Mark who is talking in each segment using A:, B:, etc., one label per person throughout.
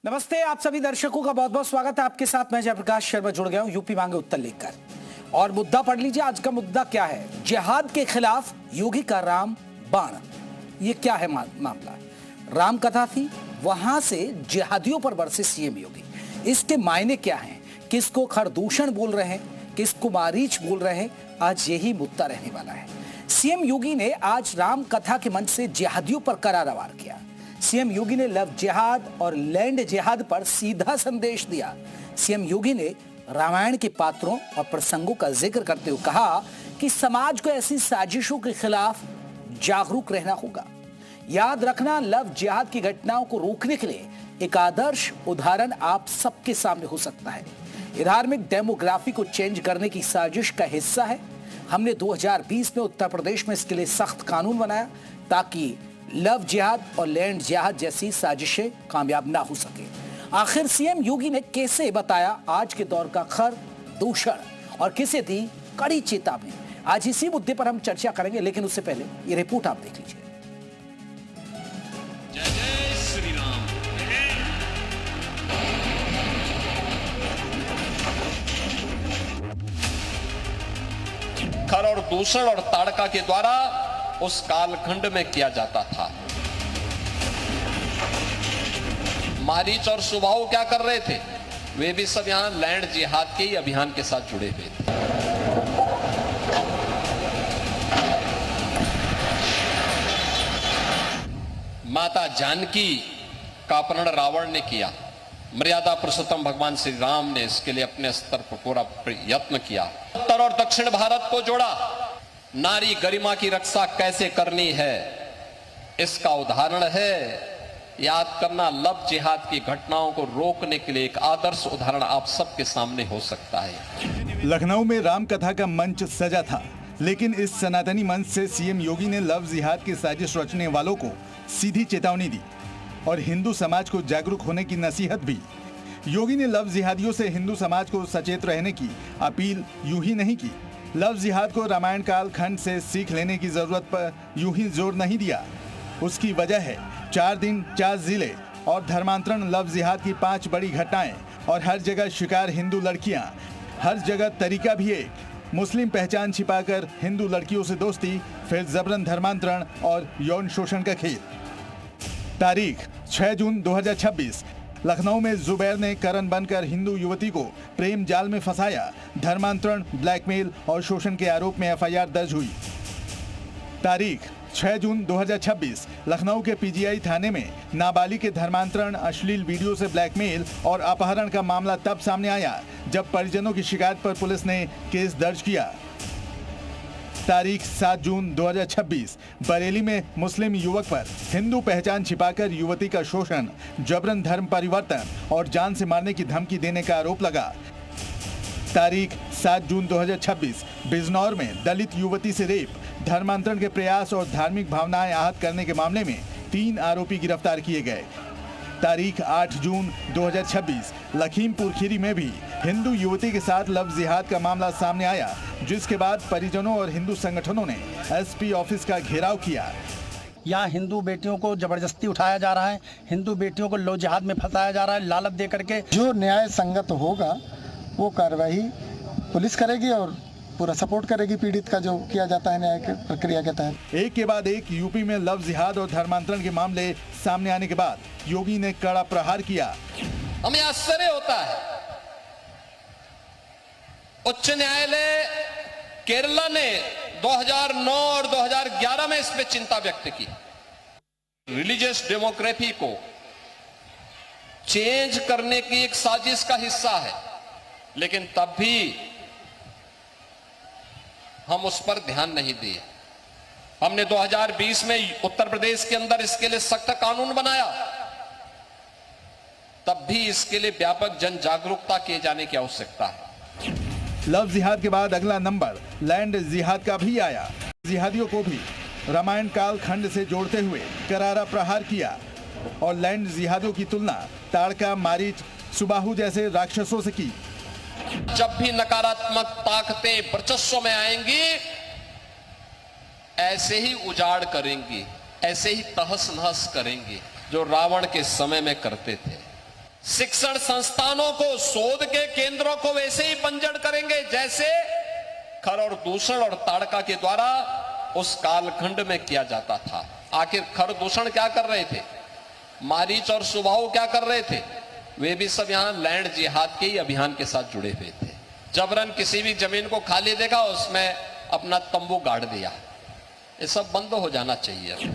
A: नमस्ते, आप सभी दर्शकों का बहुत बहुत स्वागत है। आपके साथ मैं जयप्रकाश शर्मा जुड़ गया हूं यूपी मांगे उत्तर लेकर। और मुद्दा पढ़ लीजिए। आज का मुद्दा क्या है? जिहाद के खिलाफ योगी का राम बाण। ये क्या है मामला? राम कथा थी, वहां से जिहादियों पर बरसे सीएम योगी। इसके मायने क्या हैं? किसको खरदूषण बोल रहे हैं, किसको मारीच बोल रहे हैं? आज यही मुद्दा रहने वाला है। सीएम योगी ने आज राम कथा के मंच से जिहादियों पर करारा वार किया। सीएम योगी ने लव जिहाद और लैंड जिहाद पर सीधा संदेश दिया। सीएम योगी ने रामायण के पात्रों और प्रसंगों का जिक्र करते हुए कहा कि समाज को ऐसी साजिशों के खिलाफ जागरूक रहना होगा। याद रखना, लव जिहाद की घटनाओं को रोकने के लिए एक आदर्श उदाहरण आप सबके सामने हो सकता है। ये धार्मिक डेमोग्राफी को चेंज करने की साजिश का हिस्सा है। हमने 2020 में उत्तर प्रदेश में इसके लिए सख्त कानून बनाया ताकि लव जिहाद और लैंड जिहाद जैसी साजिशें कामयाब ना हो सके। आखिर सीएम योगी ने कैसे बताया आज के दौर का खर दूषण और किसे दी कड़ी चेतावनी? आज इसी मुद्दे पर हम चर्चा करेंगे, लेकिन उससे पहले ये रिपोर्ट आप देख लीजिए।
B: जय जय श्री राम। खर और दूषण और ताड़का के द्वारा उस कालखंड में किया जाता था। मारीच और सुबाहु क्या कर रहे थे? वे भी सब यहां लैंड जिहाद के ही अभियान के साथ जुड़े हुए थे। माता जानकी का अपहरण रावण ने किया। मर्यादा पुरुषोत्तम भगवान श्री राम ने इसके लिए अपने स्तर पर पूरा यत्न किया। उत्तर और दक्षिण भारत को जोड़ा। नारी गरिमा की रक्षा कैसे करनी है, इसका उदाहरण है। याद करना, लव जिहाद की घटनाओं को रोकने के लिए एक आदर्श उदाहरण आप सबके सामने हो सकता है।
C: लखनऊ में राम कथा का मंच सजा था, लेकिन इस सनातनी मंच से सीएम योगी ने लव जिहाद की साजिश रचने वालों को सीधी चेतावनी दी और हिंदू समाज को जागरूक होने की नसीहत भी। योगी ने लव जिहादियों से हिंदू समाज को सचेत रहने की अपील यूं ही नहीं की। लव जिहाद को रामायण काल खंड से सीख लेने की जरूरत पर यूं ही जोर नहीं दिया। उसकी वजह है 4 दिन 4 जिले और धर्मांतरण, लव जिहाद की 5 बड़ी घटनाएं और हर जगह शिकार हिंदू लड़कियां। हर जगह तरीका भी एक, मुस्लिम पहचान छिपाकर हिंदू लड़कियों से दोस्ती, फिर जबरन धर्मांतरण और यौन शोषण का खेल। तारीख 6 जून 2026। लखनऊ में जुबैर ने करण बनकर हिंदू युवती को प्रेम जाल में फंसाया। धर्मांतरण, ब्लैकमेल और शोषण के आरोप में एफआईआर दर्ज हुई। तारीख 6 जून 2026। लखनऊ के पीजीआई थाने में नाबालिग के धर्मांतरण, अश्लील वीडियो से ब्लैकमेल और अपहरण का मामला तब सामने आया जब परिजनों की शिकायत पर पुलिस ने केस दर्ज किया। तारीख 7 जून 2026। बरेली में मुस्लिम युवक पर हिंदू पहचान छिपाकर युवती का शोषण, जबरन धर्म परिवर्तन और जान से मारने की धमकी देने का आरोप लगा। तारीख 7 जून 2026। बिजनौर में दलित युवती से रेप, धर्मांतरण के प्रयास और धार्मिक भावनाएं आहत करने के मामले में 3 आरोपी गिरफ्तार किए गए। तारीख 8 जून 2026। लखीमपुर खीरी में भी हिंदू युवती के साथ लव जिहाद का मामला सामने आया, जिसके बाद परिजनों और हिंदू संगठनों ने एसपी ऑफिस का घेराव किया।
D: यहाँ हिंदू बेटियों को जबरदस्ती उठाया जा रहा है, हिंदू बेटियों को लव जिहाद में फंसाया जा रहा है लालच दे करके।
E: जो न्याय संगत होगा वो कार्रवाई पुलिस करेगी और पूरा सपोर्ट करेगी पीड़ित का, जो किया जाता है न्याय की प्रक्रिया के तहत।
C: एक के बाद एक यूपी में लव जिहाद और धर्मांतरण के मामले सामने आने के बाद योगी ने कड़ा प्रहार किया।
B: हमें आश्चर्य होता है, उच्च न्यायालय केरला ने 2009 और 2011 में इस पे चिंता व्यक्त की। रिलीजियस डेमोग्राफी को चेंज करने की एक साजिश का हिस्सा है, लेकिन तब भी हम उस पर ध्यान नहीं दिए। हमने 2020 में उत्तर प्रदेश के अंदर इसके लिए सख्त कानून बनाया, तब भी इसके लिए व्यापक जन जागरूकता किए जाने की आवश्यकता है।
C: लव जिहाद के बाद अगला नंबर लैंड जिहाद का भी आया। जिहादियों को भी रामायण काल खंड से जोड़ते हुए करारा प्रहार किया और लैंड जिहादियों की तुलना ताड़का, मारीच, सुबाहु जैसे राक्षसों से की।
B: जब भी नकारात्मक ताकतें वर्चस्व में आएंगी, ऐसे ही उजाड़ करेंगी, ऐसे ही तहस नहस करेंगे जो रावण के समय में करते थे। शिक्षण संस्थानों को, शोध के केंद्रों को वैसे ही बंजर करेंगे जैसे खर और दूषण और ताड़का के द्वारा उस कालखंड में किया जाता था। आखिर खर दूषण क्या कर रहे थे, मारीच और सुबाहु क्या कर रहे थे, वे भी सब यहां लैंड जिहाद के ही अभियान के साथ जुड़े हुए थे। जबरन किसी भी जमीन को खाली देखा, उसमें अपना तंबू गाड़ दिया। ये सब बंद हो जाना चाहिए।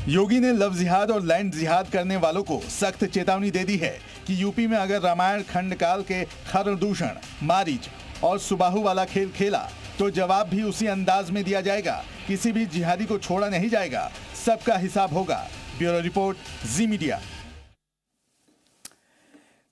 C: योगी ने लव जिहाद और लैंड जिहाद करने वालों को सख्त चेतावनी दे दी है कि यूपी में अगर रामायण खंड काल के खर दूषण, मारीच और सुबाहु वाला खेल खेला तो जवाब भी उसी अंदाज में दिया जाएगा। किसी भी जिहादी को छोड़ा नहीं जाएगा, सबका हिसाब होगा। ब्यूरो रिपोर्ट, जी मीडिया।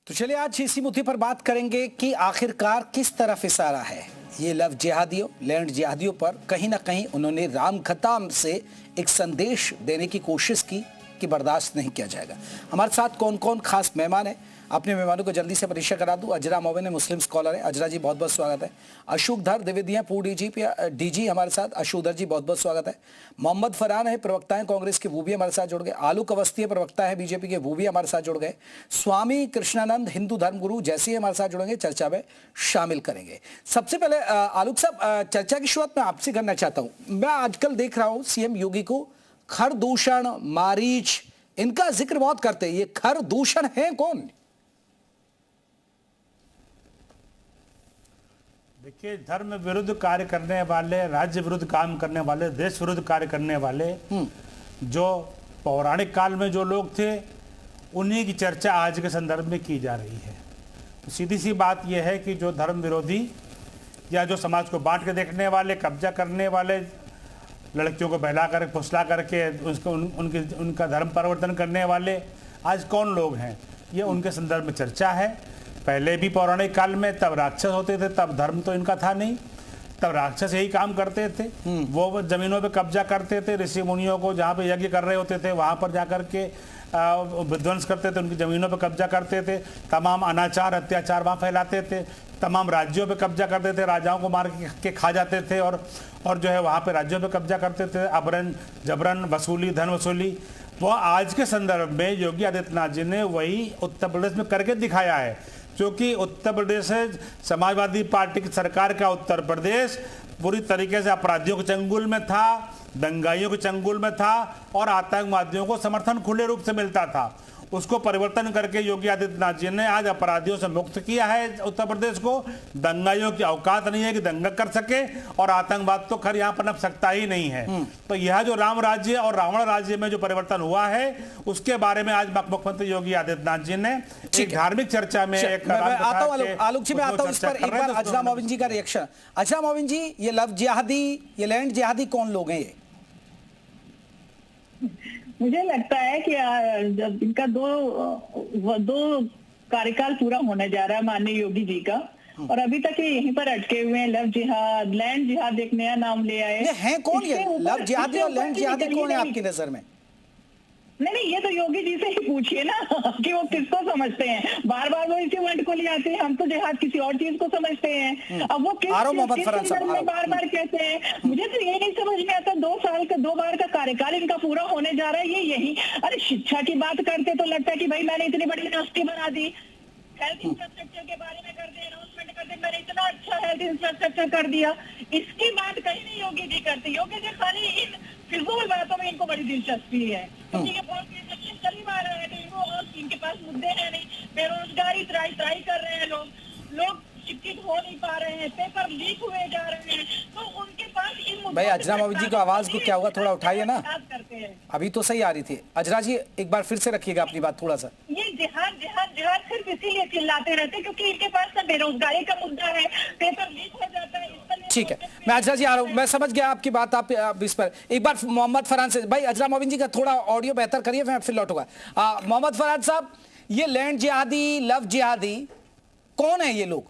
A: तो चलिए आज इसी मुद्दे पर बात करेंगे कि आखिरकार किस तरफ इशारा है ये लव जिहादियों, लैंड जिहादियों पर। कहीं ना कहीं उन्होंने राम कथा से एक संदेश देने की कोशिश की कि बर्दाश्त नहीं किया जाएगा। हमारे साथ कौन कौन खास मेहमान हैं, अपने मेहमानों को जल्दी से परिचय करा दूं। अजरा मोमिन है, मुस्लिम स्कॉलर है। अजरा जी बहुत बहुत स्वागत है। अशोक धर द्विवेदी हैं, पूर्व डीजी हमारे साथ। अशोक धर जी बहुत बहुत स्वागत है। मोहम्मद फरहान है, प्रवक्ता हैं कांग्रेस के, वो भी हमारे साथ जुड़ गए। आलोक अवस्थी है, प्रवक्ता है बीजेपी के, वो भी हमारे साथ जुड़ गए। स्वामी कृष्णानंद हिंदू धर्मगुरु जैसे ही हमारे साथ जुड़ेंगे, चर्चा में शामिल करेंगे। सबसे पहले आलोक साहब, चर्चा की शुरुआत मैं आपसे करना चाहता हूँ। मैं आजकल देख रहा हूँ सीएम योगी को खर दूषण, मारीच, इनका जिक्र बहुत करते हैं। ये खर दूषण है कौन?
F: देखिए, धर्म विरुद्ध कार्य करने वाले, राज्य विरुद्ध काम करने वाले, देश विरुद्ध कार्य करने वाले जो पौराणिक काल में जो लोग थे, उन्हीं की चर्चा आज के संदर्भ में की जा रही है। तो सीधी सी बात यह है कि जो धर्म विरोधी या जो समाज को बांट के देखने वाले, कब्जा करने वाले, लड़कियों को बहला कर फुसला करके उसको उनका धर्म परिवर्तन करने वाले आज कौन लोग हैं, ये उनके संदर्भ में चर्चा है। पहले भी पौराणिक काल में तब राक्षस होते थे, तब धर्म तो इनका था नहीं, तब राक्षस यही काम करते थे। वो जमीनों पे कब्जा करते थे, ऋषि मुनियों को जहाँ पे यज्ञ कर रहे होते थे वहाँ पर जाकर के विध्वंस करते थे, उनकी जमीनों पे कब्जा करते थे, तमाम अनाचार अत्याचार वहाँ फैलाते थे, तमाम राज्यों पे कब्जा करते थे, राजाओं को मार के खा जाते थे और जो है वहाँ पे राज्यों पे कब्जा करते थे, अबरन जबरन वसूली, धन वसूली। वो आज के संदर्भ में योगी आदित्यनाथ जी ने वही उत्तर प्रदेश में करके दिखाया है, क्योंकि उत्तर प्रदेश है समाजवादी पार्टी की सरकार का उत्तर प्रदेश पूरी तरीके से अपराधियों के चंगुल में था, दंगाइयों के चंगुल में था और आतंकवादियों को समर्थन खुले रूप से मिलता था। उसको परिवर्तन करके योगी आदित्यनाथ जी ने आज अपराधियों से मुक्त किया है उत्तर प्रदेश को। दंगाइयों की औकात नहीं है कि दंगा कर सके और आतंकवाद तो खैर यहाँ पर नप सकता ही नहीं है। तो यह जो राम राज्य और रावण राज्य में जो परिवर्तन हुआ है, उसके बारे में आज मुख्यमंत्री योगी आदित्यनाथ जी ने एक धार्मिक चर्चा में
A: आलोक जी, मैं आता हूं इस पर। एक बार अजरा मोमिन जी का रिएक्शन। अजरा मोमिन जी, ये लव जिहादी, ये लैंड जिहादी कौन लोग हैं? ये
G: मुझे लगता है कि जब इनका दो कार्यकाल पूरा होने जा रहा है माननीय योगी जी का, और अभी तक ये यहीं पर अटके हुए हैं। लव जिहाद, लैंड जिहाद एक नया नाम ले आए।
A: ये हैं कौन? ये लव जिहादी और लैंड जिहादी कौन है आपकी नजर में?
G: नहीं, ये तो योगी जी से ही पूछिए ना कि वो किसको समझते हैं। बार बार वो इसी वर्ड को ले आते हैं, हम तो जिहाद किसी और चीज को समझते हैं। अब वो किस में बार बार कहते हैं, मुझे तो ये नहीं समझ में आता। 2 बार का कार्यकाल इनका पूरा होने जा रहा है। ये यही, अरे शिक्षा की बात करते तो लगता है कि भाई मैंने इतनी बड़ी यूनिवर्सिटी बना दी, हेल्थ इंफ्रास्ट्रक्चर के बारे में कर दे, अनाउंसमेंट कर दे, मैंने इतना अच्छा हेल्थ इंफ्रास्ट्रक्चर कर दिया। इसकी बात कहीं नहीं योगी जी करते। योगी जी खाली इन फिजूल बातों में इनको बड़ी दिलचस्पी है, क्योंकि ये पॉलिटिशियन चल ही मार रहे हैं, और इनके पास मुद्दे हैं नहीं। बेरोजगारी त्राई कर रहे हैं, लोग शिक्षित हो नहीं पा रहे हैं, पेपर लीक हुए जा रहे हैं, तो उनके पास इन मुद्दों।
A: भाई अजरा मोमिन जी को आवाज को क्या हुआ, थोड़ा उठाइए ना, अभी तो सही आ रही थी। अजरा जी एक बार फिर से रखिएगा अपनी बात थोड़ा सा।
G: ये जिहाद सिर्फ इसीलिए चिल्लाते रहते क्योंकि इनके पास ना बेरोजगारी का मुद्दा है, पेपर लीक हो जाता है।
A: ठीक है, मैं अजरा जी आ रहा हूँ, मैं समझ गया आपकी बात। आप इस पर एक बार मोहम्मद फरहान से, भाई अजरा मोमिन जी का थोड़ा ऑडियो बेहतर करिए, मैं फिर लौटूंगा। मोहम्मद फरहान साहब, ये लैंड जिहादी, लव जिहादी कौन है ये लोग?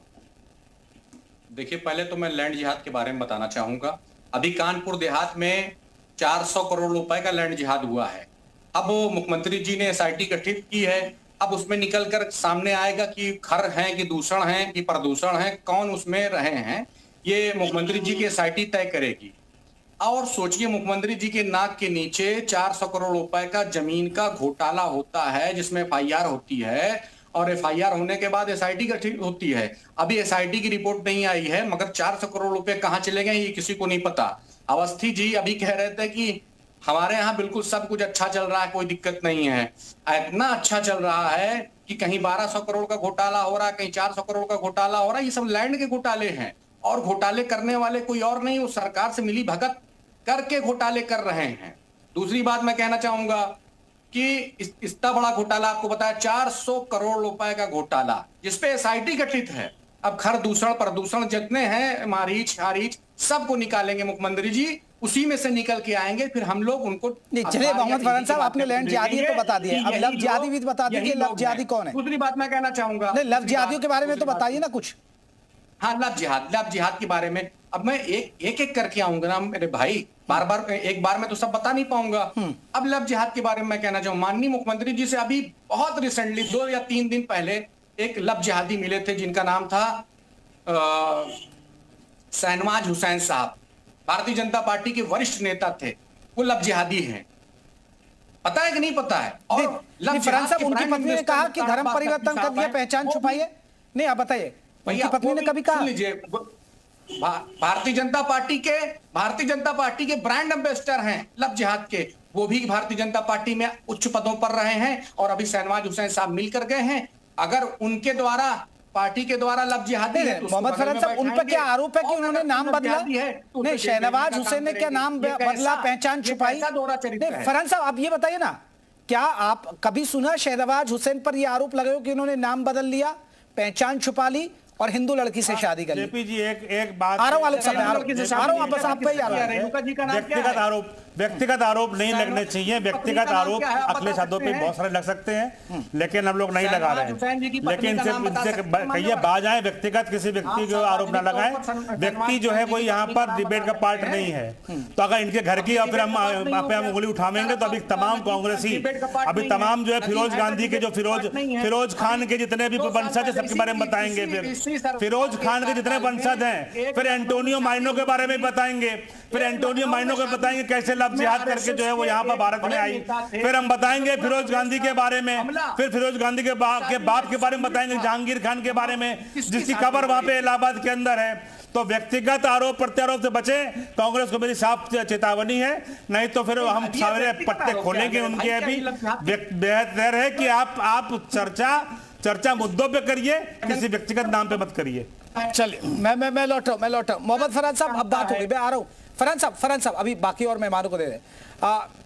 H: देखिए, पहले तो मैं लैंड जिहाद के बारे में बताना चाहूंगा। अभी कानपुर देहात में 400 करोड़ रुपए का लैंड जिहाद हुआ है। अब मुख्यमंत्री जी ने एसआईटी गठित की है। अब उसमें निकल कर सामने आएगा कि खर हैं कि दूषण हैं कि प्रदूषण है, कौन उसमें रहे हैं, ये मुख्यमंत्री जी की एसआईटी तय करेगी। और सोचिए, मुख्यमंत्री जी के नाक के नीचे 400 करोड़ रुपए का जमीन का घोटाला होता है, जिसमें एफआईआर होती है, और एफआईआर होने के बाद एसआईटी गठित होती है। अभी एसआईटी की रिपोर्ट नहीं आई है, मगर 400 करोड़ रुपए कहां चले गए ये किसी को नहीं पता। अवस्थी जी अभी कह रहे थे कि हमारे यहाँ बिल्कुल सब कुछ अच्छा चल रहा है, कोई दिक्कत नहीं है। इतना अच्छा चल रहा है कि कहीं 1200 करोड़ का घोटाला हो रहा है, कहीं 400 करोड़ का घोटाला हो रहा है। ये सब लैंड के घोटाले हैं और घोटाले करने वाले कोई और नहीं, वो सरकार से मिली भगत करके घोटाले कर रहे हैं। दूसरी बात मैं कहना चाहूंगा कि इतना बड़ा घोटाला आपको बताया, 400 करोड़ रुपए का घोटाला जिसपे एसआईटी गठित है। अब खर दूषण प्रदूषण जितने हैं, मारीच हारीच सबको निकालेंगे मुख्यमंत्री जी, उसी में से निकल के आएंगे, फिर हम लोग उनको।
A: चलिए मोहम्मद फरहान साहब, आपने लैंड जिहादी तो बता दिया, अब लव जिहादी भी बता दीजिए, लव जिहादी कौन है?
H: दूसरी बात मैं कहना चाहूंगा,
A: नहीं लव जिहादियों के बारे में तो बताइए ना कुछ।
H: हाँ, लव जिहाद के बारे में अब मैं एक करके आऊंगा ना मेरे भाई, बार एक बार में तो सब बता नहीं पाऊंगा। अब लव जिहाद के बारे में मैं कहना चाहूँ, माननीय मुख्यमंत्री जी से अभी बहुत रिसेंटली 2 या 3 दिन पहले एक लव जिहादी मिले थे जिनका नाम था शहनवाज हुसैन साहब, भारतीय जनता पार्टी के वरिष्ठ नेता थे, वो लव जिहादी हैं। पता है कि नहीं पता है? और
A: फरहान साहब, उनकी पत्नी ने कहा कि धर्म परिवर्तन कर दिया, पहचान छुपाई है। नहीं आप बताइए, उनकी पत्नी ने कभी कहा?
H: लीजिए, भारतीय जनता पार्टी के ब्रांड एम्बेसडर हैं लव जिहाद के, वो भी भारतीय जनता पार्टी में उच्च पदों पर रहे हैं और अभी शहनवाज हुसैन साहब मिलकर गए हैं। अगर उनके द्वारा पार्टी के द्वारा लव जिहादी है तो
A: मोहम्मद फरहान साहब, उन पर क्या आरोप है कि उन्होंने नाम बदला? नहीं, शहनवाज हुसैन ने क्या नाम बदला, पहचान छुपाई? फरहान साहब आप ये बताइए ना, क्या आप कभी सुना शहनवाज हुसैन पर यह आरोप लगे हो कि उन्होंने नाम बदल लिया, पहचान छुपा ली और हिंदू लड़की से शादी कर ली?
F: जेपी जी एक बात
A: आ रहा हूं वापस आप पे ही आ रहा हूं।
F: व्यक्तिगत आरोप नहीं लगने चाहिए। व्यक्तिगत आरोप अगले शब्दों पे बहुत सारे लग सकते हैं, लेकिन हम लोग नहीं लगा रहे हैं। लेकिन इनसे कहिए बाज आए, व्यक्तिगत किसी व्यक्ति को आरोप ना लगाएं। व्यक्ति जो है कोई यहाँ पर डिबेट का पार्ट नहीं है। तो अगर इनके घर की और फिर हम उंगली उठाएंगे तो अभी तमाम कांग्रेसी, अभी तमाम जो है फिरोज गांधी के, जो फिरोज खान के जितने भी वंशज है सबके बारे में बताएंगे। फिर फिरोज खान के जितने वंशज हैं, फिर एंटोनियो माइनो के बारे में बताएंगे, फिर एंटोनियो माइनो को बताएंगे कैसे लव जिहाद करके जो है वो यहाँ पर भारत में आई। फिर हम बताएंगे फिरोज गांधी के बारे में, फिर फिरोज गांधी के बाप के बारे में बताएंगे, जहांगीर खान के बारे में, जिसकी कब्र वहां पे इलाहाबाद के अंदर है। तो व्यक्तिगत आरोप प्रत्यारोप से बचे। कांग्रेस को मेरी साफ चेतावनी है, नहीं तो फिर हम सारे पट्टे खोलेंगे उनके। अभी बेहतर है कि आप चर्चा मुद्दों पे करिए, किसी व्यक्तिगत नाम पे मत करिए।
A: चलिए मैं लौटा मोहम्मद फरहान साहब, अब बात हो गई, मैं आ रहा हूँ। फरहान साहब अभी बाकी और मेहमानों को दे रहे।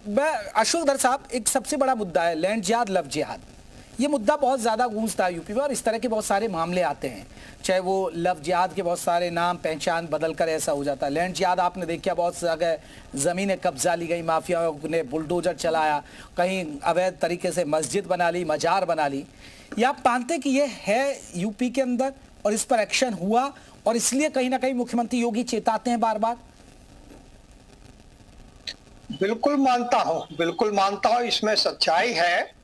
A: मैं अशोक साहब, एक सबसे बड़ा मुद्दा है लैंड जिहाद लव जिहाद। ये मुद्दा बहुत ज्यादा गूंजता है यूपी में और इस तरह के बहुत सारे मामले आते हैं, चाहे वो लव जिहाद के बहुत सारे नाम पहचान बदलकर ऐसा हो जाता है। लैंड जिहाद आपने देखा, बहुत जगह जमीनें कब्जा ली गई, माफियाओं ने बुलडोजर चलाया, कहीं अवैध तरीके से मस्जिद बना ली, मजार बना ली। ये आप मानते कि ये है यूपी के अंदर और इस पर एक्शन हुआ और इसलिए कहीं ना कहीं मुख्यमंत्री योगी चेताते हैं बार बार?
I: बिल्कुल मानता हूं, इसमें सच्चाई है।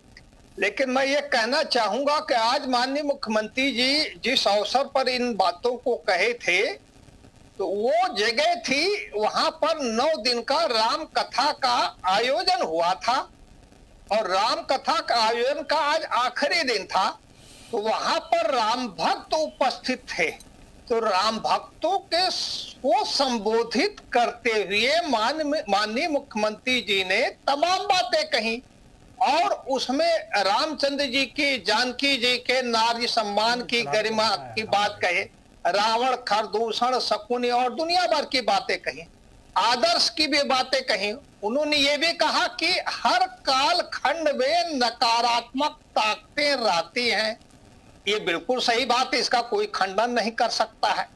I: लेकिन मैं ये कहना चाहूंगा कि आज माननीय मुख्यमंत्री जी जिस अवसर पर इन बातों को कहे थे, तो वो जगह थी, वहां पर 9 दिन का राम कथा का आयोजन हुआ था और राम कथा का आयोजन का आज आखिरी दिन था। तो वहां पर राम भक्त उपस्थित थे, तो राम भक्तों को संबोधित करते हुए माननीय मुख्यमंत्री जी ने तमाम बातें कही और उसमें रामचंद्र जी की, जानकी जी के नारी सम्मान की, गरिमा की बात कहे, रावण खरदूषण शकुनी और दुनिया भर की बातें कही, आदर्श की भी बातें कही। उन्होंने ये भी कहा कि हर काल खंड में नकारात्मक ताकतें रहती हैं। ये बिल्कुल सही बात है, इसका कोई खंडन नहीं कर सकता है।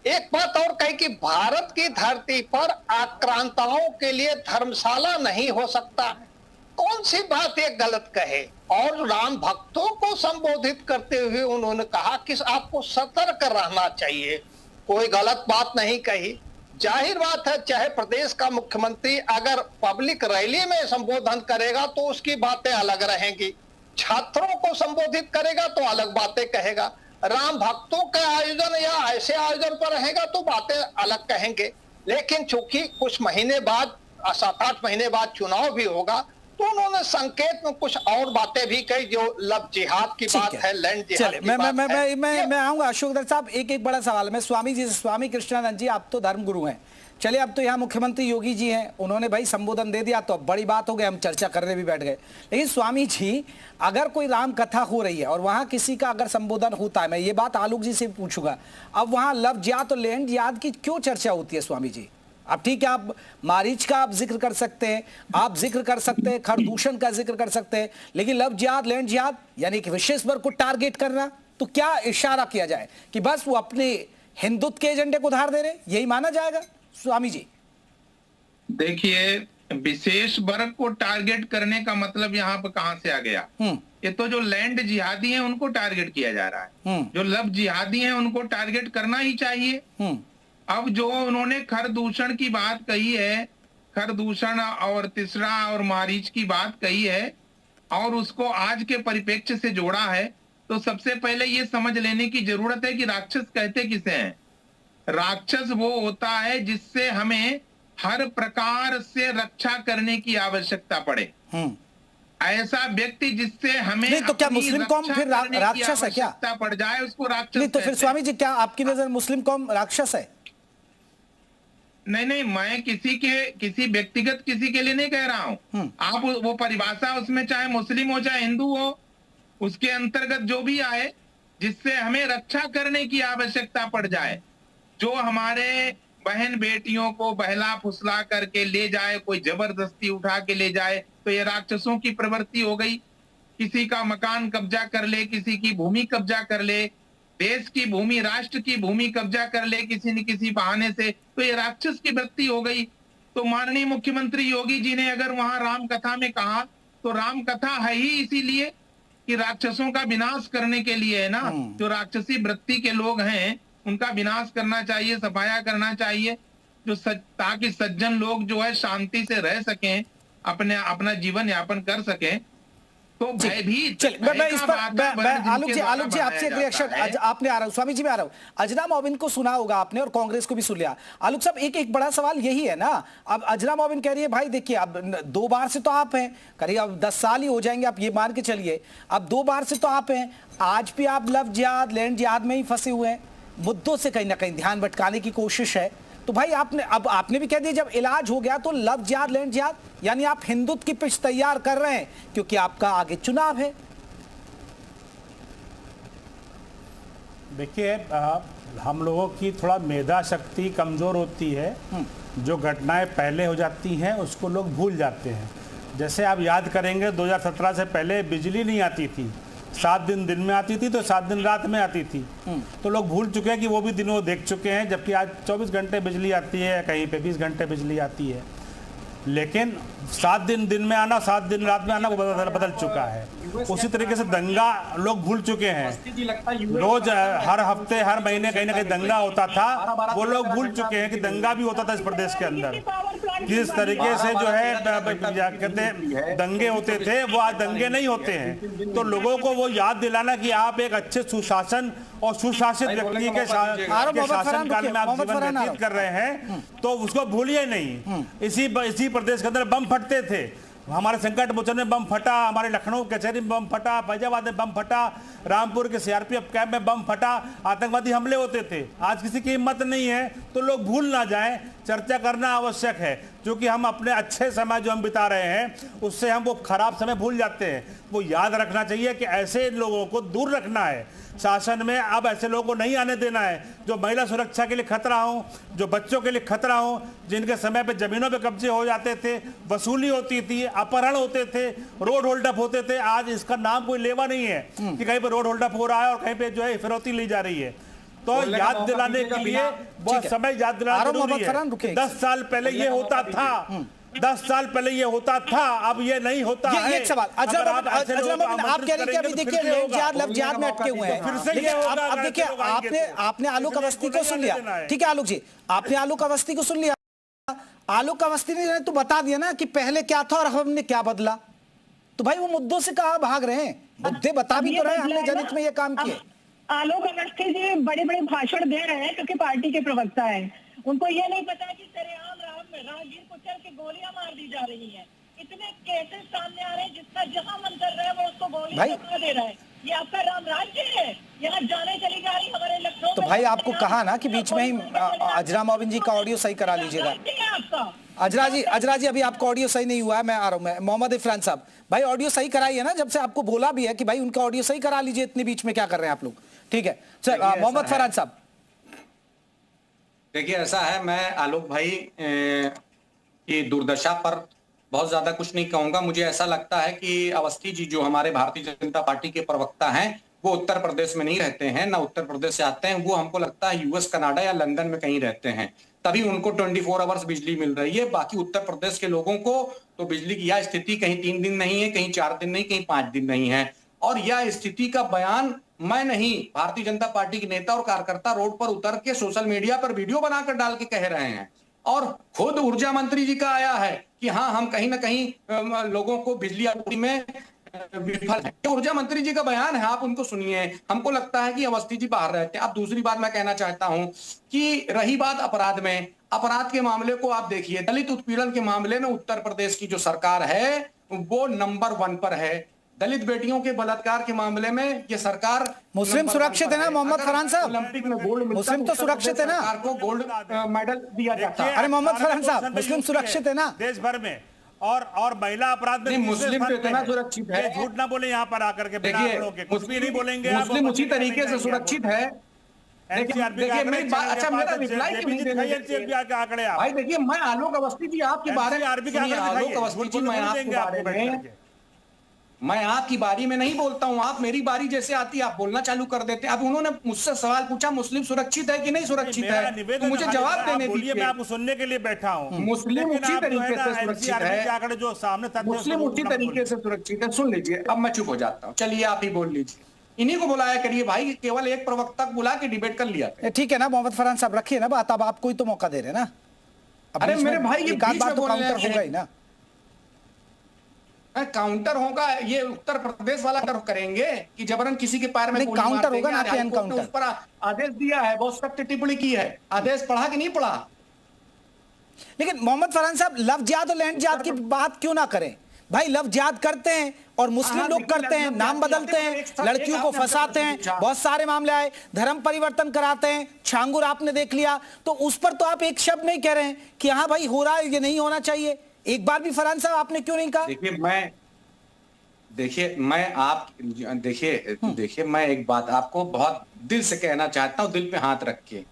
I: एक बात और कही कि भारत की धरती पर आक्रांताओं के लिए धर्मशाला नहीं हो सकता। कौन सी बात ये गलत कहे? और राम भक्तों को संबोधित करते हुए उन्होंने कहा कि आपको सतर्क रहना चाहिए, कोई गलत बात नहीं कही। जाहिर बात है, चाहे प्रदेश का मुख्यमंत्री अगर पब्लिक रैली में संबोधन करेगा तो उसकी बातें अलग रहेंगी, छात्रों को संबोधित करेगा तो अलग बातें कहेगा, राम भक्तों के आयोजन या ऐसे आयोजन पर रहेगा तो बातें अलग कहेंगे। लेकिन चूंकि कुछ महीने बाद, 7-8 महीने बाद चुनाव भी होगा, तो उन्होंने संकेत में कुछ और बातें भी कही, जो लव जिहाद की बात है, लैंड जिहाद की बात है।
A: मैं आऊंगा अशोक दत्त साहब, एक बड़ा सवाल है। मैं स्वामी जी से, स्वामी कृष्णानंद जी, आप तो धर्मगुरु हैं, चलिए अब तो यहाँ मुख्यमंत्री योगी जी हैं, उन्होंने भाई संबोधन दे दिया तो अब बड़ी बात हो गई, हम चर्चा करने भी बैठ गए। लेकिन स्वामी जी, अगर कोई राम कथा हो रही है और वहां किसी का अगर संबोधन होता है, मैं ये बात आलोक जी से पूछूंगा, अब वहां लव जिहाद और लैंड जिहाद की क्यों चर्चा होती है स्वामी जी? अब ठीक है, आप मारीच का आप जिक्र कर सकते हैं, आप जिक्र कर सकते हैं, खरदूषण का जिक्र कर सकते हैं, लेकिन लव जिहाद लैंड जिहाद यानी कि विशेष वर्ग को टारगेट करना, तो क्या इशारा किया जाए कि बस वो अपने हिंदुत्व के एजेंडे को उधार दे रहे, यही माना जाएगा स्वामी जी?
J: देखिए, विशेष वर्ग को टारगेट करने का मतलब यहाँ पर कहां से आ गया? ये तो जो लैंड जिहादी हैं उनको टारगेट किया जा रहा है, जो लव जिहादी हैं उनको टारगेट करना ही चाहिए। अब जो उन्होंने खरदूषण की बात कही है, खरदूषण और तीसरा और मारीच की बात कही है और उसको आज के परिप्रेक्ष्य से जोड़ा है, तो सबसे पहले ये समझ लेने की जरूरत है कि राक्षस कहते किसे हैं। राक्षस वो होता है जिससे हमें हर प्रकार से रक्षा करने की आवश्यकता पड़े। ऐसा व्यक्ति जिससे हमें
A: नहीं, तो क्या मुस्लिम कौम फिर राक्षस है क्या?
J: पड़ जाए उसको राक्षस
A: नहीं, तो फिर स्वामी जी क्या आपकी नजर मुस्लिम कौम राक्षस है?
J: नहीं, मैं किसी व्यक्तिगत किसी के लिए नहीं कह रहा हूं। आप वो परिभाषा उसमें चाहे मुस्लिम हो चाहे हिंदू हो, उसके अंतर्गत जो भी आए जिससे हमें रक्षा करने की आवश्यकता पड़ जाए, जो हमारे बहन बेटियों को बहला फुसला करके ले जाए, कोई जबरदस्ती उठा के ले जाए, तो ये राक्षसों की प्रवृत्ति हो गई। किसी का मकान कब्जा कर ले, किसी की भूमि कब्जा कर ले, देश की भूमि, राष्ट्र की भूमि कब्जा कर ले किसी न किसी बहाने से, तो ये राक्षस की वृत्ति हो गई। तो माननीय मुख्यमंत्री योगी जी ने अगर वहां राम कथा में कहा, तो राम कथा है ही इसीलिए कि राक्षसों का विनाश करने के लिए है ना। जो राक्षसी वृत्ति के लोग हैं उनका विनाश करना चाहिए, सफाया करना चाहिए, जो ताकि सज्जन लोग जो है शांति से रह सकें, अपना जीवन यापन कर सकें। तो भयभीत,
A: मैं इस पर आलोक जी आपसे एक रिएक्शन आपने आ रहा हूं, स्वामी जी में आ रहा हूं। अजरा मोबिन को सुना होगा आपने और कांग्रेस को भी सुन लिया। आलोक साहब, एक बड़ा सवाल यही है ना, अब अजरा मोबिन कह रही है भाई देखिए, अब 2 बार से तो आप हैं, करीब अब 10 साल ही हो जाएंगे, आप ये मान के चलिए, अब 2 बार से तो आप हैं, आज भी आप लव जिहाद लैंड जिहाद में ही फंसे हुए हैं, मुद्दों से कहीं ना कहीं ध्यान भटकाने की कोशिश है। तो भाई आपने भी कह दिया जब इलाज हो गया तो लव जिहाद लैंड जिहाद, यानी आप हिंदुत्व की पिच तैयार कर रहे हैं क्योंकि आपका आगे चुनाव है।
F: देखिए, हम लोगों की थोड़ा मेधा शक्ति कमजोर होती है, जो घटनाएं पहले हो जाती हैं उसको लोग भूल जाते हैं। जैसे आप याद करेंगे 2017 से पहले बिजली नहीं आती थी, 7 दिन में आती थी तो 7 दिन रात में आती थी, तो लोग भूल चुके हैं कि वो भी दिन वो देख चुके हैं। जबकि आज 24 घंटे बिजली आती है, कहीं पे 20 घंटे बिजली आती है, लेकिन 7 दिन में आना 7 दिन रात में आना वो बदल चुका है। उसी तरीके से दंगा लोग भूल चुके हैं, रोज हर हफ्ते हर महीने कहीं ना कहीं दंगा होता था, वो लोग भूल चुके हैं कि दंगा भी होता था इस प्रदेश के अंदर। किस तरीके से जो है कहते हैं दंगे होते थे, वो आज दंगे नहीं होते हैं। तो लोगों को वो याद दिलाना कि आप एक अच्छे सुशासन और सुशासित व्यक्ति के शासन काल में आप जीवन व्यतीत कर रहे हैं, तो उसको भूलिए नहीं। इसी प्रदेश के अंदर बम फटते थे, हमारे संकट मोचन में बम फटा, हमारे लखनऊ कचहरी में बम फटा, फैजाबाद में बम फटा, रामपुर के सीआरपीएफ कैंप में बम फटा, आतंकवादी हमले होते थे। आज किसी की हिम्मत नहीं है, तो लोग भूल ना जाएं, चर्चा करना आवश्यक है, क्योंकि हम अपने अच्छे समय जो हम बिता रहे हैं उससे हम वो खराब समय भूल जाते हैं। वो याद रखना चाहिए कि ऐसे लोगों को दूर रखना है शासन में, अब ऐसे लोगों को नहीं आने देना है जो महिला सुरक्षा के लिए खतरा हो, जो बच्चों के लिए खतरा हो, जिनके समय पे जमीनों पे कब्जे हो जाते थे, वसूली होती थी, अपहरण होते थे, रोड होल्ड अप होते थे। आज इसका नाम कोई लेवा नहीं है कि कहीं पे रोड होल्ड अप हो रहा है और कहीं पे जो है फिरौती ली जा रही है। तो याद दिलाने के लिए बहुत समय याद दिलाना जरूरी है। 10 साल पहले ये होता था, 10 साल पहले ये होता था, अब ये नहीं होता है।
A: ये एक सवाल आप कह रहे हैं कि अभी देखिए लैंड जिहाद लव जिहाद में अटके हुए हैं,
J: फिर से ये होगा।
A: अब देखिए आपने आलोक अवस्थी को सुन लिया, ठीक है आलोक जी, आपने आलोक अवस्थी को सुन लिया। आलोक अवस्थी ने तो बता दिया ना कि पहले क्या था और हमने क्या बदला। तो भाई वो मुद्दों से कहां भाग रहे हैं, मुद्दे बता भी तो रहे हैं, हमने जनहित में ये काम किए।
G: आलोक अवस्थी जी बड़े बड़े भाषण दे रहे हैं क्योंकि पार्टी के प्रवक्ता हैं, उनको ये नहीं पता कि सरेआम राहगीर को चल के गोलियां मार दी जा रही हैं। इतने केसेस सामने आ रहे हैं, जिसका जहां मन कर रहा है वो उसको गोली
A: भाई
G: चला दे रहा है। ये आपका राम राज्य है, यहाँ जाने चली जा रही हमारे लखनऊ।
A: तो भाई आपको कहा ना कि बीच में ही अजरा मोबिन जी का ऑडियो सही करा लीजिएगा। अजरा जी अभी आपका ऑडियो सही नहीं हुआ है, मैं आ रहा हूँ। मोहम्मद इरफान साहब, भाई ऑडियो सही कराइए ना, जब से आपको बोला भी है कि भाई उनका ऑडियो सही करा लीजिए, इतने बीच में क्या कर रहे हैं आप लोग। ठीक है सर, मोहम्मद फरहान साहब।
H: देखिए ऐसा है, मैं आलोक भाई ये दुर्दशा पर बहुत ज्यादा कुछ नहीं कहूंगा। मुझे ऐसा लगता है कि अवस्थी जी जो हमारे भारतीय जनता पार्टी के प्रवक्ता हैं, वो उत्तर प्रदेश में नहीं रहते हैं, ना उत्तर प्रदेश से आते हैं। वो हमको लगता है यूएस, कनाडा या लंदन में कहीं रहते हैं, तभी उनको 24 आवर्स बिजली मिल रही है। बाकी उत्तर प्रदेश के लोगों को तो बिजली की यह स्थिति कहीं 3 दिन नहीं है, कहीं 4 दिन नहीं, कहीं 5 दिन नहीं है। और यह स्थिति का बयान मैं नहीं, भारतीय जनता पार्टी के नेता और कार्यकर्ता रोड पर उतर के सोशल मीडिया पर वीडियो बनाकर डाल के कह रहे हैं। और खुद ऊर्जा मंत्री जी का आया है कि हाँ, हम कहीं ना कहीं लोगों को बिजली आपूर्ति में विफल है। ऊर्जा मंत्री जी का बयान है, आप उनको सुनिए। हमको लगता है कि अवस्थी जी बाहर रहते हैं। अब दूसरी बात मैं कहना चाहता हूं कि रही बात अपराध में, अपराध के मामले को आप देखिए, दलित उत्पीड़न के मामले में उत्तर प्रदेश की जो सरकार है वो नंबर 1 पर है। दलित बेटियों के बलात्कार के मामले में ये सरकार,
A: मुस्लिम सुरक्षित है ना मोहम्मद फरहान साहब?
H: ओलंपिक में गोल्ड,
A: मुस्लिम तो सुरक्षित है ना,
H: सरकार को गोल्ड मेडल दिया जाता है।
A: अरे मोहम्मद फरहान साहब, मुस्लिम सुरक्षित है ना
F: देश भर में? और महिला अपराध में
H: मुस्लिम तो इतना सुरक्षित है,
F: झूठ ना बोले यहाँ पर आकर के,
H: देखिए
F: कुछ भी नहीं बोलेंगे।
H: मुस्लिम उसी तरीके से सुरक्षित है। देखिए मेरी बात, अच्छा मेरा रिप्लाई क्यों नहीं दे रहे भाई? देखिए मैं आलोक अवस्थी जी आपके बारे में, आलोक अवस्थी जी मैं आपकी बारी में नहीं बोलता हूं, आप मेरी बारी जैसे आती है आप बोलना चालू कर देते हैं। अब उन्होंने मुझसे सवाल पूछा मुस्लिम सुरक्षित है कि नहीं सुरक्षित है, तो मुझे जवाब देने दीजिए।
F: मैं आपको सुनने के लिए बैठा हूं।
H: मुस्लिम उसी तरीके से सुरक्षित है,
F: जो सामने
H: मुस्लिम उसी तरीके से सुरक्षित है। सुन लीजिए, अब मैं चुप हो जाता हूँ, चलिए आप ही बोल लीजिए। इन्हीं को बुलाया करिए भाई, केवल एक प्रवक्ता बुला के डिबेट कर लिया।
A: ठीक है ना मोहम्मद फरहान साहब, रखिए ना बात, अब आपको ही तो मौका दे रहे ना।
H: अरे मेरे भाई ये
A: बात तो काउंटर होगा ही ना,
H: काउंटर होगा। ये उत्तर प्रदेश वाला करेंगे कि जबरन किसी के पैर में
A: काउंटर होगा ना कि एनकाउंटर?
H: उस पर आदेश दिया है, बहुत सख्त टिप्पणी की है, आदेश पढ़ा कि नहीं पढ़ा?
A: लेकिन मोहम्मद फरहान साहब, लव जिहाद और लैंड जिहाद की बात क्यों ना करें भाई? लव जिहाद करते हैं और मुस्लिम लोग करते हैं, नाम बदलते हैं, लड़कियों को फंसाते हैं, बहुत सारे मामले आए, धर्म परिवर्तन कराते हैं, छांगुर आपने देख लिया। तो उस पर तो आप एक शब्द नहीं कह रहे हैं कि हाँ भाई हो रहा है, ये नहीं होना चाहिए। एक बार भी फरहान साहब आपने क्यों नहीं कहा?
H: देखिए मैं एक बात आपको बहुत दिल से कहना चाहता हूं, दिल पे हाथ रख के,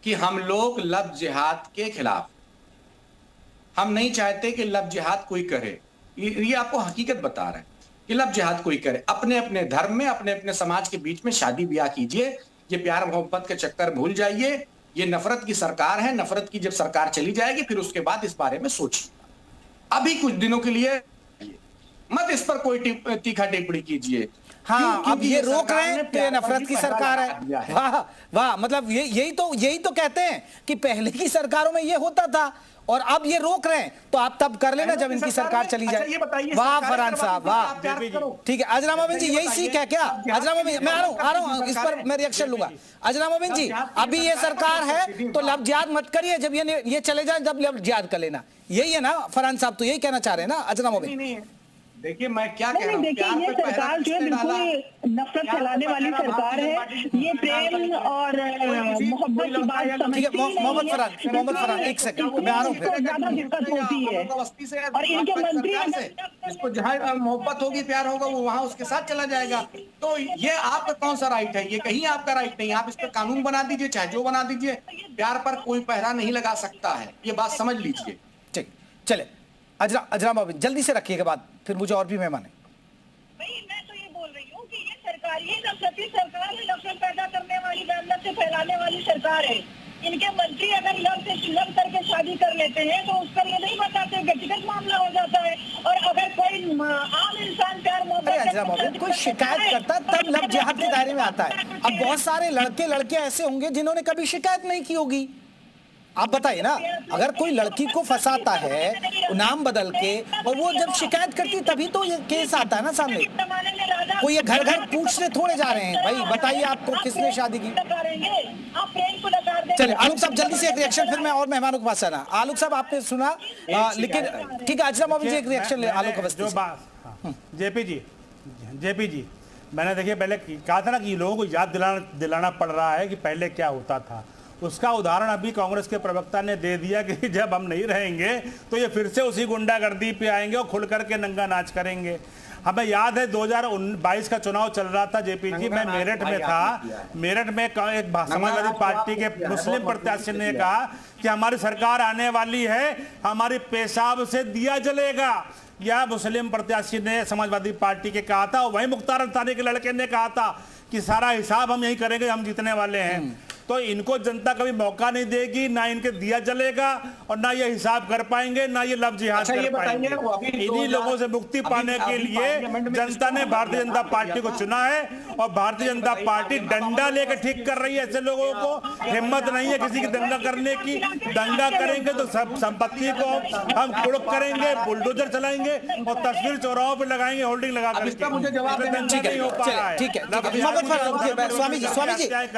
H: कि हम लोग लव जिहाद के खिलाफ, हम नहीं चाहते कि लव जिहाद कोई करे। ये आपको हकीकत बता रहे हैं कि लव जिहाद कोई करे। अपने अपने धर्म में, अपने अपने समाज के बीच में शादी ब्याह कीजिए। ये प्यार मोहब्बत के चक्कर भूल जाइए। ये नफरत की सरकार है, नफरत की जब सरकार चली जाएगी फिर उसके बाद इस बारे में सोचिए। अभी कुछ दिनों के लिए मत इस पर कोई तीखा टिप्पणी कीजिए।
A: हाँ, अब ये रोक रहे हैं कि नफरत की सरकार है। वाह वाह, मतलब यही तो कहते हैं कि पहले की सरकारों में ये होता था और अब ये रोक रहे हैं, तो आप तब कर लेना जब इनकी सरकार चली जाए। वाह फरहान साहब, वाह। ठीक है अजरा मोबिन जी, यही सीख है क्या? अजरा मोबिन, मैं आ रहा हूं, इस पर मैं रिएक्शन लूंगा। अजरा मोबिन जी, अभी ये सरकार है तो लव जिहाद मत करिए, जब ये चले जाए जब लव जिहाद कर लेना, यही है ना फरहान साहब? तो यही कहना चाह रहे हैं ना अजरा मोबिन?
H: देखिए मैं क्या कह रहा हूं,
G: देखिए ये सरकार जो है बिल्कुल नफरत फैलाने वाली सरकार है। ये प्रेम और मोहब्बत की बात समझती है।
A: मोहम्मद फरहान एक सेकंड, मैं आ रहा हूं।
G: ज्यादा दिक्कत होती है और इनके मंत्री
H: इसको जहां मोहब्बत होगी, प्यार होगा, वो वहां उसके साथ चला जाएगा। तो ये आपका कौन सा राइट है? ये कहीं आपका राइट नहीं। आप इस पर कानून बना दीजिए, चाहे जो बना दीजिए, प्यार पर कोई पहरा नहीं लगा सकता है, ये बात समझ लीजिए।
A: ठीक, चले अजरा मोबिन जल्दी से रखिएगा बात, फिर मुझे और भी मेहमान है।
G: मैं तो ये बोल रही हूँ कि ये सरकार, ये नफरती सरकार है, नफरत पैदा करने वाली, बहमत से फैलाने वाली सरकार है। इनके मंत्री अगर लव करके शादी कर लेते हैं तो उस पर ये नहीं बताते, व्यक्तिगत मामला हो जाता है। और अगर कोई आम इंसान प्यार मोहब्बत
A: कोई शिकायत करता तब लव जिहाद के दायरे में आता है। अब बहुत सारे लड़के ऐसे होंगे जिन्होंने कभी शिकायत नहीं की होगी। आप बताइए ना, अगर कोई लड़की को फंसाता है नाम बदल के और वो जब शिकायत करती तभी तो ये केस आता है ना सामने। कोई ये घर पूछने थोड़े जा रहे हैं भाई, बताइए आपको किसने शादी की।
G: आप प्रेम को नकार
A: चलिए आलोक साहब जल्दी से एक रिएक्शन, फिर मैं और मेहमानों के पास आना। आलोक साहब आपने सुना, लेकिन ठीक है अजरा मोहम्मद जी एक रिएक्शन ले आलोक अवस्थी से।
F: जेपी जी मैंने देखिए पहले कहा था ना कि लोगों को याद दिलाना पड़ रहा है कि पहले क्या होता था। उसका उदाहरण अभी कांग्रेस के प्रवक्ता ने दे दिया कि जब हम नहीं रहेंगे तो ये फिर से उसी गुंडागर्दी पे आएंगे और खुल करके नंगा नाच करेंगे। हमें याद है 2022 का चुनाव चल रहा था जेपी जी, मैं मेरठ में था। मेरठ में एक समाजवादी पार्टी के मुस्लिम प्रत्याशी ने कहा कि हमारी सरकार आने वाली है, हमारी पेशाब से दिया जलेगा। यह मुस्लिम प्रत्याशी ने समाजवादी पार्टी के कहा था। वहीं मुख्तार अंसारी के लड़के ने कहा था कि सारा हिसाब हम यही करेंगे, हम जीतने वाले हैं। तो इनको जनता कभी मौका नहीं देगी, ना इनके दिया जलेगा और ना ये हिसाब कर पाएंगे, ना ये लफ्ज जिहाद कर पाएंगे। इन्हीं लोगों से मुक्ति पाने के लिए जनता ने भारतीय जनता पार्टी को चुना है और भारतीय जनता पार्टी डंडा लेकर ठीक कर रही है। ऐसे लोगों को हिम्मत नहीं है किसी की दंगा करने की। दंगा करेंगे तो सब संपत्ति को हम कुड़प करेंगे, बुलडोजर चलाएंगे और तस्वीर चौराहों पर लगाएंगे, होल्डिंग लगा करके।
A: ठीक है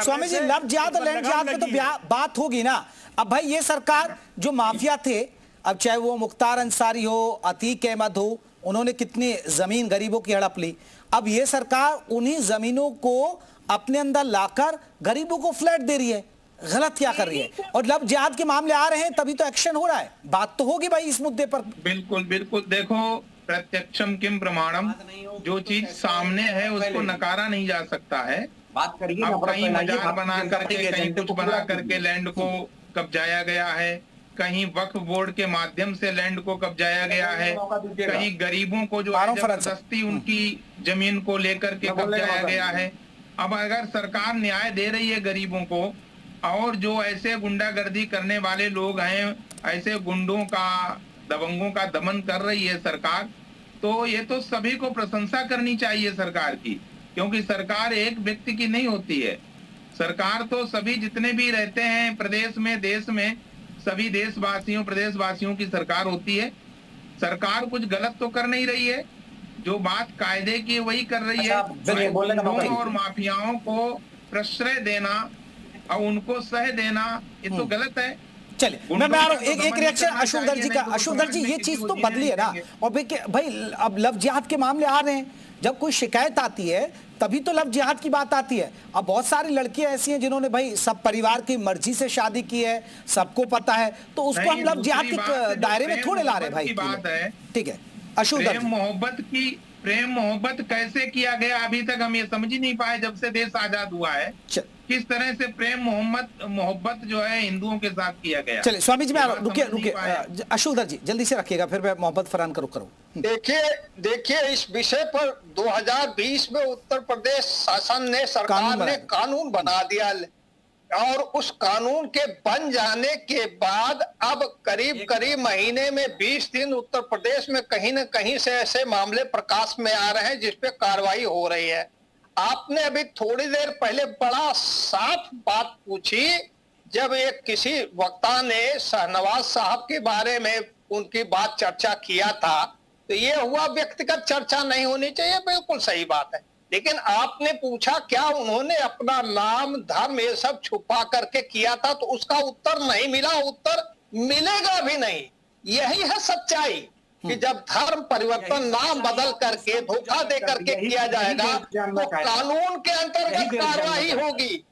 A: स्वामी जी लफ्ज जिहाद लैंड जिहाद पे तो बात होगी ना। अब भाई ये सरकार जो माफिया थे, अब चाहे वो मुख्तार अंसारी हो, अतीक अहमद हो, उन्होंने कितनी जमीन गरीबों की हड़प ली। अब ये सरकार उन्हीं जमीनों को अपने अंदर लाकर गरीबों को फ्लैट दे रही है। गलत क्या कर रही है? और लफ्ज जिहाद के मामले आ रहे हैं तभी तो एक्शन हो रहा है। बात तो होगी भाई इस मुद्दे पर।
J: बिल्कुल बिल्कुल, देखो प्रत्यक्षम किम प्रमाणम, जो चीज सामने है उसको नकारा नहीं जा सकता है।
H: बात करिए,
J: अब कहीं मजार बना करके, कहीं कुछ बना करके लैंड को कब्जाया गया है, कहीं वक्फ बोर्ड के माध्यम से लैंड को कब्जाया गया है, कहीं गरीबों को जो जबरदस्ती उनकी जमीन को लेकर के कब्जाया गया है। अब अगर सरकार न्याय दे रही है गरीबों को और जो ऐसे गुंडागर्दी करने वाले लोग हैं, ऐसे गुंडों का, दबंगों का दमन कर रही है सरकार, तो ये तो सभी को प्रशंसा करनी चाहिए सरकार की, क्योंकि सरकार एक व्यक्ति की नहीं होती है। सरकार तो सभी जितने भी रहते हैं प्रदेश में, देश में, सभी देशवासियों, प्रदेशवासियों की सरकार होती है। सरकार कुछ गलत तो कर नहीं रही है, जो बात कायदे की वही कर रही है। गुंडों और माफियाओं को प्रश्रय देना और उनको सह देना, ये तो गलत है।
A: चलिए मैं आ रहा हूं, एक रिएक्शन अशोक दर जी का। अशोक दर जी ये चीज तो बदली है ना। और भाई अब लफ्ज जिहाद के मामले आ रहे हैं, जब कोई शिकायत आती है तभी तो लफ्ज जिहाद की बात आती है। अब बहुत सारी लड़कियां ऐसी हैं जिन्होंने भाई सब परिवार की मर्जी से शादी की है, सबको पता है, तो उसको हम लफ्ज जिहाद के दायरे में थोड़े ला रहे भाई।
J: बात है,
A: ठीक है अशोक दर जी,
J: प्रेम मोहब्बत कैसे किया गया अभी तक हम ये समझ ही नहीं पाए। जब से देश आजाद हुआ है किस तरह से प्रेम मोहब्बत जो है हिंदुओं के साथ किया गया।
A: चलिए स्वामी जी मैं रुकिए अशोक दर जी जल्दी से रखिएगा, फिर मैं मोहब्बत फरहान करो।
I: देखिए इस विषय पर 2020 में उत्तर प्रदेश शासन ने, सरकार ने कानून बना दिया और उस कानून के बन जाने के बाद अब करीब महीने में 20 दिन उत्तर प्रदेश में कहीं न कहीं से ऐसे मामले प्रकाश में आ रहे हैं जिसपे कार्रवाई हो रही है। आपने अभी थोड़ी देर पहले बड़ा साफ बात पूछी, जब एक किसी वक्ता ने शाहनवाज साहब के बारे में उनकी बात चर्चा किया था, तो ये हुआ व्यक्तिगत चर्चा नहीं होनी चाहिए, बिल्कुल सही बात है। लेकिन आपने पूछा क्या उन्होंने अपना नाम, धर्म ये सब छुपा करके किया था, तो उसका उत्तर नहीं मिला, उत्तर मिलेगा भी नहीं। यही है सच्चाई कि जब धर्म परिवर्तन, नाम बदल करके, धोखा दे करके किया जाएगा तो कानून के अंतर्गत कार्रवाई होगी।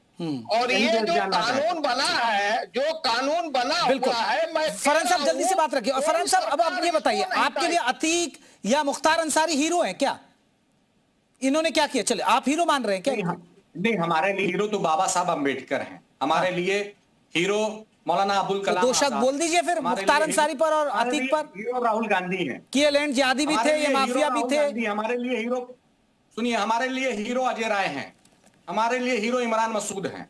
I: और ये जो कानून बना है, जो कानून बना हुआ है, मैं
A: फरहान साहब जल्दी से बात रखिए। और फरहान साहब अब आप ये बताइए, आपके लिए अतीक या मुख्तार अंसारी हीरो हैं क्या? इन्होंने क्या किया? चले आप हीरो मान रहे हैं क्या?
H: नहीं, हमारे लिए हीरो तो बाबा साहब अम्बेडकर हैं। हमारे लिए हीरो मौलाना अबुल कलाम।
A: दो शब्द बोल दीजिए फिर मुख्तार अंसारी पर और अतीक पर।
H: हीरो राहुल गांधी हैं,
A: कि लैंड जिहादी भी थे, ये माफिया भी थे।
H: हमारे लिए हीरो, सुनिए, हमारे लिए हीरो अजय राय हैं, हमारे लिए हीरो इमरान मसूद हैं।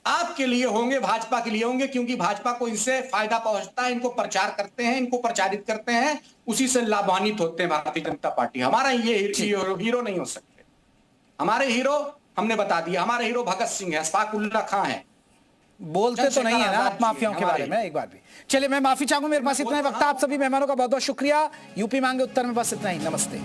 H: आपके लिए होंगे, भाजपा के लिए होंगे, क्योंकि भाजपा को इनसे फायदा पहुंचता है, इनको प्रचार करते हैं, इनको प्रचारित करते हैं, उसी से लाभान्वित होते हैं भारतीय जनता पार्टी। हमारा ये हीरो नहीं हो सकते। हमारे हीरो हमने बता दिया, हमारे हीरो भगत सिंह है, अशफाक उल्ला खां है।
A: बोलते तो नहीं है ना आप माफियाओं के बारे में एक बार भी। चलिए मैं माफी चाहूंगा, मेरे पास इतना ही वक्त। आप सभी मेहमानों का बहुत बहुत शुक्रिया। यूपी मांगे उत्तर में बस इतना ही। नमस्ते।